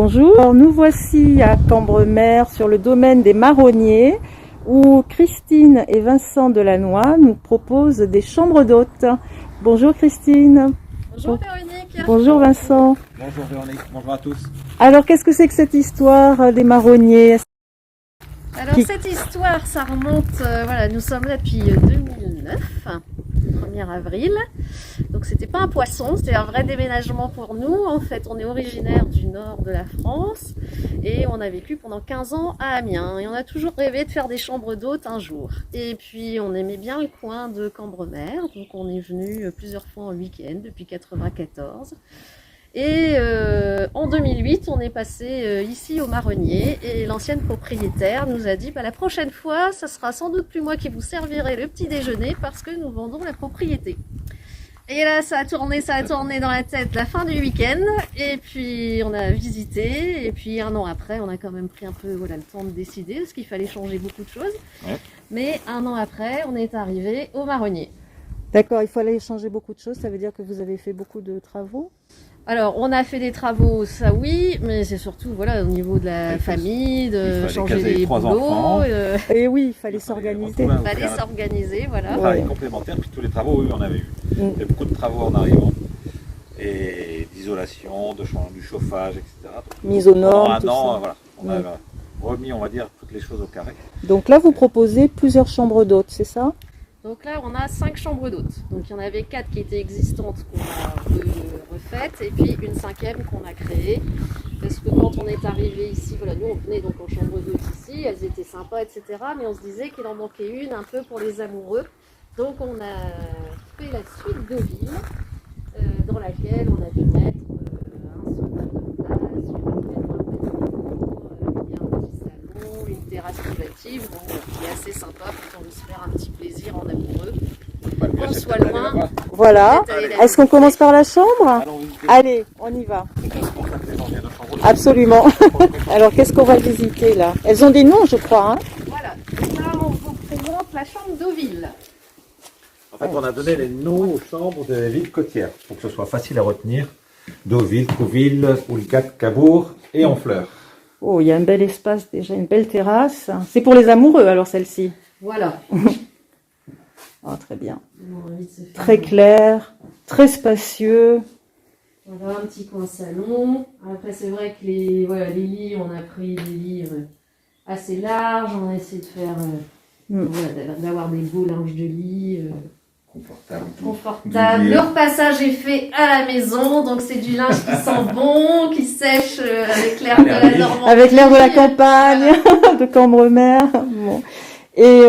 Bonjour, alors, nous voici à Cambremer sur le domaine des marronniers où Christine et Vincent Delannoy nous proposent des chambres d'hôtes. Bonjour Christine. Bonjour Véronique. Bonjour Vincent. Bonjour Véronique, bonjour à tous. Alors qu'est-ce que c'est que cette histoire des marronniers? Alors cette histoire, ça remonte, voilà, nous sommes là depuis 2009, 1er avril. Donc c'était pas un poisson, c'était un vrai déménagement pour nous. En fait, on est originaire du nord de la France et on a vécu pendant 15 ans à Amiens. Et on a toujours rêvé de faire des chambres d'hôtes un jour. Et puis on aimait bien le coin de Cambremer, donc on est venu plusieurs fois en week-end depuis 94. Et en 2008, on est passé ici au Marronnier et l'ancienne propriétaire nous a dit la prochaine fois, ça sera sans doute plus moi qui vous servirai le petit déjeuner parce que nous vendons la propriété. Et là, ça a tourné dans la tête la fin du week-end et puis on a visité et puis un an après, on a quand même pris un peu le temps de décider parce qu'il fallait changer beaucoup de choses. Ouais. Mais un an après, on est arrivé au Marronnier. D'accord, il fallait changer beaucoup de choses, ça veut dire que vous avez fait beaucoup de travaux? Alors, on a fait des travaux, ça oui, mais c'est surtout au niveau de la famille, de changer les boulots. Et oui, il fallait s'organiser. Il fallait s'organiser, voilà. Un travail complémentaire, puis tous les travaux, oui, on avait eu. Il y a beaucoup de travaux en arrivant, et d'isolation, du chauffage, etc. Donc, mise aux normes, tout ça. Voilà, on a remis, on va dire, toutes les choses au carré. Donc là, vous proposez plusieurs chambres d'hôtes, c'est ça? Donc là, on a 5 chambres d'hôtes. Donc il y en avait 4 qui étaient existantes qu'on a refaites et puis une 5e qu'on a créée. Parce que quand on est arrivé ici, nous on venait donc en chambre d'hôtes ici, elles étaient sympas, etc. Mais on se disait qu'il en manquait une un peu pour les amoureux. Donc on a fait la suite de ville dans laquelle on a dû mettre un sofa de place, un petit salon, une terrasse privative, qui est assez sympa quand on veut se faire un petit plaisir en amoureux. On soit loin. Voilà. Est-ce qu'on commence par la chambre? Allez, on y va. Absolument. Alors, qu'est-ce qu'on va visiter là? Elles ont des noms, je crois. Hein? Voilà. Là, on vous présente la chambre Deauville. En fait, on a donné les noms aux chambres des villes côtières pour que ce soit facile à retenir. Deauville, Trouville, Oulgat, Cabourg et Honfleur. Oh, il y a un bel espace déjà, une belle terrasse. C'est pour les amoureux alors celle-ci. Voilà. Oh, très bien. Très clair, très spacieux. On a un petit coin salon. Après, c'est vrai que les lits, on a pris des lits assez larges. On a essayé de faire, d'avoir des beaux linges de lit. Confortable. Le repassage est fait à la maison, donc c'est du linge qui sent bon, qui sèche avec l'air de la Normandie. Avec l'air de la campagne, de Cambremer. Bon. Et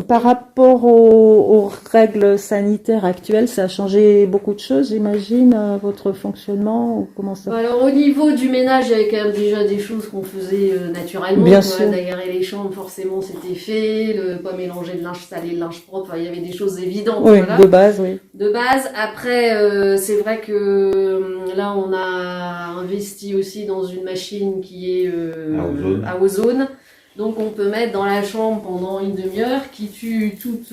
par rapport aux règles sanitaires actuelles, ça a changé beaucoup de choses, j'imagine, votre fonctionnement ou comment ça? Alors au niveau du ménage, il y avait quand même déjà des choses qu'on faisait naturellement. Bien sûr. D'aérer les chambres, forcément, c'était fait. Pas mélanger le linge sale et le linge propre. Il y avait des choses évidentes. Oui, de base, oui. De base. Après, c'est vrai que là, on a investi aussi dans une machine qui est à ozone. Donc on peut mettre dans la chambre pendant une demi-heure qui tue toutes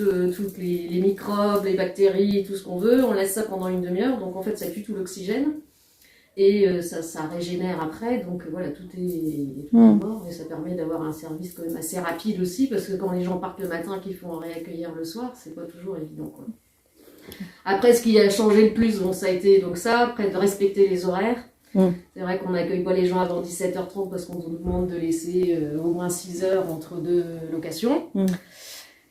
les microbes, les bactéries, tout ce qu'on veut. On laisse ça pendant une demi-heure, donc en fait ça tue tout l'oxygène et ça régénère après. Donc voilà, tout est mort et ça permet d'avoir un service quand même assez rapide aussi parce que quand les gens partent le matin qu'ils font réaccueillir le soir, c'est pas toujours évident, quoi. Après, ce qui a changé le plus, ça a été donc ça, après de respecter les horaires. C'est vrai qu'on n'accueille pas les gens avant 17h30 parce qu'on nous demande de laisser au moins 6 heures entre deux locations.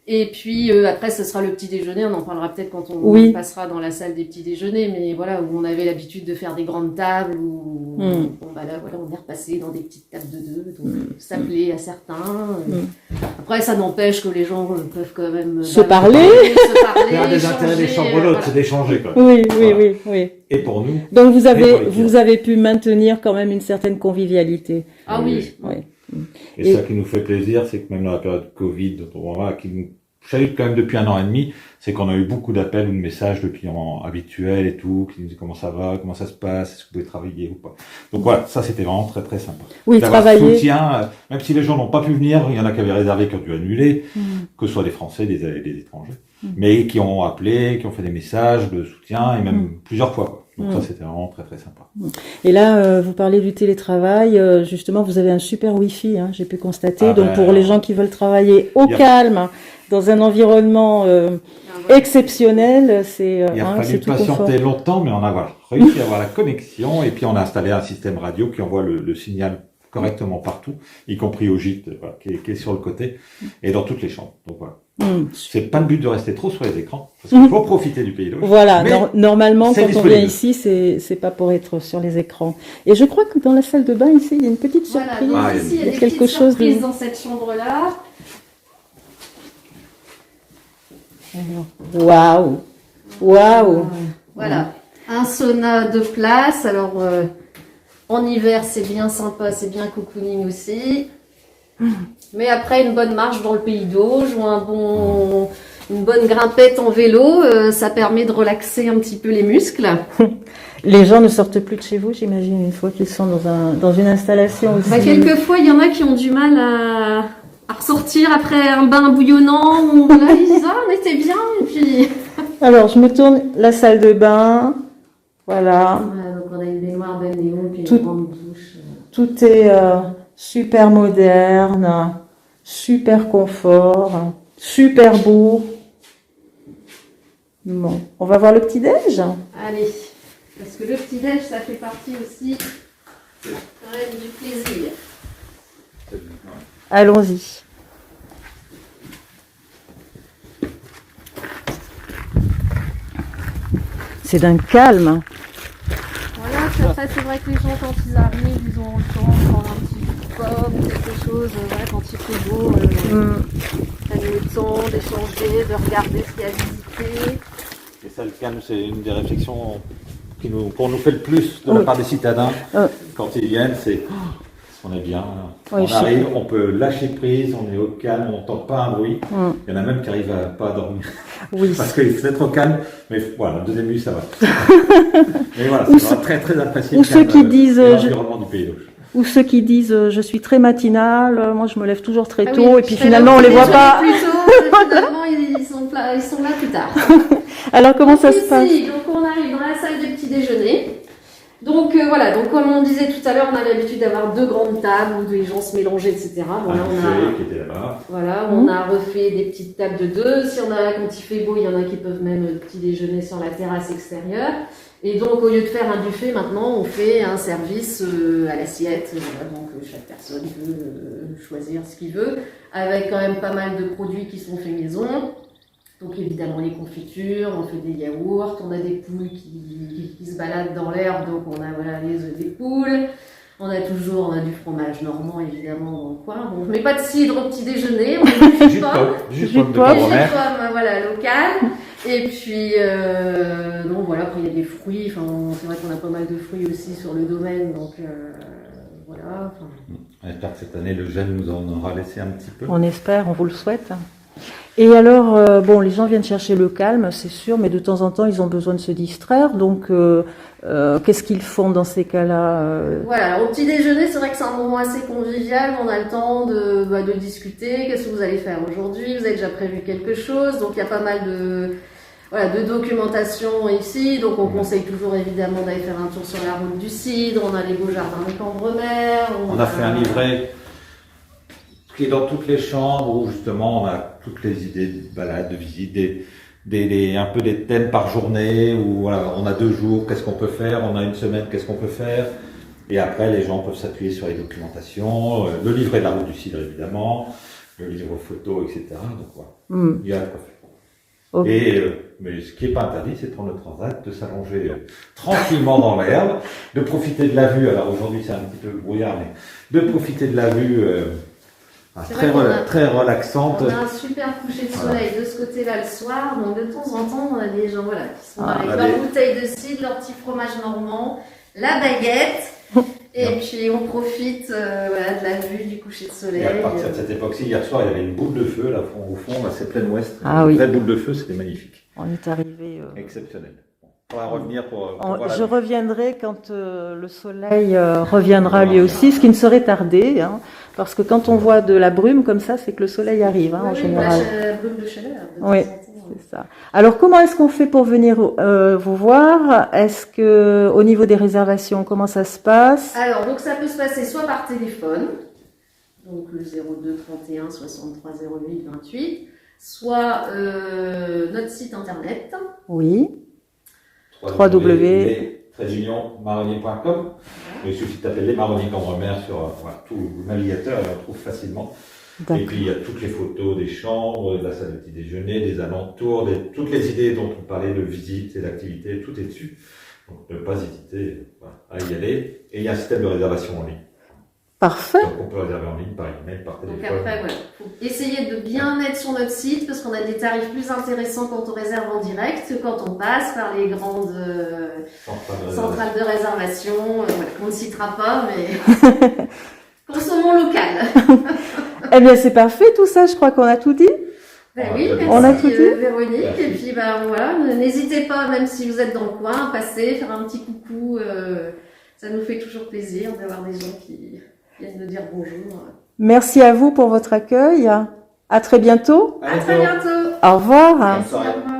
Et puis après, ce sera le petit déjeuner. On en parlera peut-être quand on passera dans la salle des petits déjeuners. Mais voilà, où on avait l'habitude de faire des grandes tables. Où on est repassé dans des petites tables de deux. Donc ça plaît à certains. Après, ça n'empêche que les gens peuvent quand même se parler. C'est un des intérêts des chambres d'hôtes, c'est d'échanger. Oui. Et pour nous. Donc vous avez pu maintenir quand même une certaine convivialité. Ah oui. Et ça qui nous fait plaisir, c'est que même dans la période Covid, qui nous chalute quand même depuis 1 an et demi, c'est qu'on a eu beaucoup d'appels ou de messages de clients habituels et tout, qui nous disent comment ça va, comment ça se passe, est-ce que vous pouvez travailler ou pas. Donc voilà, ça c'était vraiment très très sympa. Oui, travailler. Soutien, même si les gens n'ont pas pu venir, il y en a qui avaient réservé, qui ont dû annuler, que ce soit des Français, des étrangers, mais qui ont appelé, qui ont fait des messages de soutien et même plusieurs fois, quoi. Donc ça, c'était vraiment très très sympa. Et là, vous parlez du télétravail. Justement, vous avez un super Wi-Fi, hein, j'ai pu constater. Donc pour les gens qui veulent travailler au calme, dans un environnement exceptionnel, c'est il a fallu patienter longtemps, mais on a réussi à avoir la connexion. Et puis on a installé un système radio qui envoie le signal correctement partout, y compris au gîte qui est sur le côté, et dans toutes les chambres. Donc voilà. C'est pas le but de rester trop sur les écrans, parce qu'il faut profiter du Pays d'Auge. Voilà, normalement quand on vient ici, c'est pas pour être sur les écrans. Et je crois que dans la salle de bain ici, il y a une petite surprise. Voilà, donc ici, il y a des petites surprises dans cette chambre-là. Waouh, waouh. Voilà, un sauna de place. Alors en hiver, c'est bien sympa, c'est bien cocooning aussi. Mais après, une bonne marche dans le Pays d'Auge ou une bonne grimpette en vélo, ça permet de relaxer un petit peu les muscles. Les gens ne sortent plus de chez vous, j'imagine, une fois qu'ils sont dans une installation aussi. Quelquefois, il y en a qui ont du mal à ressortir après un bain bouillonnant où là, ils disent on était bien et puis... Alors, je me tourne la salle de bain. Voilà. Donc on a une baignoire balnéo puis une grande douche. Tout est super moderne, super confort, super beau. Bon, on va voir le petit-déj. Allez, parce que le petit-déj, ça fait partie aussi quand même du plaisir. Allons-y. C'est d'un calme. Voilà, puis après c'est vrai que les gens quand ils arrivent, ils ont le temps de prendre un petit jus de pomme ou quelque chose, voilà, quand il fait beau, prennent le temps d'échanger, de regarder ce qu'il y a à visiter. Et ça, le calme, c'est une des réflexions qu'on nous fait le plus de la part des citadins quand ils viennent, c'est on est bien, on arrive, on peut lâcher prise, on est au calme, on n'entend pas un bruit. Il y en a même qui arrivent à pas dormir. Oui. Parce qu'il fait trop calme, mais voilà, la deuxième nuit, ça va. Mais voilà, c'est très très apprécié. Ou ceux qui disent l'environnement du Pays d'Auge. Ou ceux qui disent je suis très matinale, moi je me lève toujours très tôt, et puis finalement on les voit pas. Plus tôt, finalement ils sont là plus tard. Alors comment ça se passe? Donc on arrive dans la salle de petit déjeuner. Donc voilà, donc comme on disait tout à l'heure, on a l'habitude d'avoir 2 grandes tables où les gens se mélangeaient, etc. Bon, là, on a refait des petites tables de 2. Si on a, quand il fait beau, il y en a qui peuvent même petit déjeuner sur la terrasse extérieure. Et donc au lieu de faire un buffet, maintenant on fait un service à l'assiette. Voilà, donc chaque personne peut choisir ce qu'il veut, avec quand même pas mal de produits qui sont faits maison. Donc évidemment les confitures, on fait des yaourts, on a des poules qui se baladent dans l'herbe, donc on a les œufs des poules. On a du fromage normand évidemment dans le coin. Bon, on ne met pas de cidre au petit déjeuner, on met du jus de pomme, voilà, local. Et puis donc voilà, après il y a des fruits, c'est vrai qu'on a pas mal de fruits aussi sur le domaine, donc voilà. On espère que cette année le gel nous en aura laissé un petit peu. On espère, on vous le souhaite. Et alors, les gens viennent chercher le calme, c'est sûr, mais de temps en temps, ils ont besoin de se distraire. Donc, qu'est-ce qu'ils font dans ces cas-là Voilà, au petit déjeuner, c'est vrai que c'est un moment assez convivial. On a le temps de discuter. Qu'est-ce que vous allez faire aujourd'hui? Vous avez déjà prévu quelque chose? Donc, il y a pas mal de documentation ici. Donc, on conseille toujours évidemment d'aller faire un tour sur la route du Cidre. On a les beaux jardins de Cambremer. On a fait un livret qui est dans toutes les chambres où justement on a toutes les idées de balades, de visites, un peu des thèmes par journée où voilà, on a 2 jours, qu'est-ce qu'on peut faire, on a une semaine, qu'est-ce qu'on peut faire, et après les gens peuvent s'appuyer sur les documentations, le livret de la route du Cidre évidemment, le livre photo, etc. Donc voilà, il y a quoi faire. Okay. Mais ce qui n'est pas interdit, c'est de prendre le transat, de s'allonger tranquillement dans l'herbe, de profiter de la vue. Alors aujourd'hui c'est un petit peu brouillard, mais de profiter de la vue. Très relaxante. On a un super coucher de soleil de ce côté-là le soir, donc de temps en temps on a des gens qui sont avec leur bouteille de cidre, leur petit fromage normand, la baguette, et puis on profite de la vue du coucher de soleil. Et à partir de cette époque-ci, hier soir il y avait une boule de feu là au fond, c'est plein ouest. Une vraie boule de feu, c'était magnifique. On est arrivé. Exceptionnel. On va revenir pour je reviendrai quand le soleil reviendra lui aussi, ce qui ne serait tardé, hein, parce que quand on voit de la brume comme ça, c'est que le soleil arrive, en général. Brume de chaleur. Oui. C'est ça. Alors, comment est-ce qu'on fait pour venir vous voir? Est-ce que, au niveau des réservations, comment ça se passe? Alors, donc ça peut se passer soit par téléphone, donc le 02 31 63 08 28, soit notre site internet. Oui. www.marronnier.com. Il suffit de taper les marronniers Cambremer sur tout le navigateur et on trouve facilement. Et puis il y a toutes les photos des chambres, de la salle de petit déjeuner, des alentours, toutes les idées dont on parlait de visites et d'activités, tout est dessus. Donc ne pas hésiter à y aller. Et il y a un système de réservation en ligne. Parfait. Donc on peut réserver en ligne par email, par téléphone. Donc après, faut essayer de bien être sur notre site parce qu'on a des tarifs plus intéressants quand on réserve en direct que quand on passe par les grandes centrales de réservation. On ne citera pas, mais consommons local. Eh bien, c'est parfait tout ça, je crois qu'on a tout dit. Ben oui, merci on a tout dit. Véronique. Merci. Et puis voilà, n'hésitez pas, même si vous êtes dans le coin, à passer, faire un petit coucou. Ça nous fait toujours plaisir d'avoir des gens qui viennent nous dire bonjour. Merci à vous pour votre accueil. À très bientôt. À très bientôt. Au revoir. Merci, au revoir.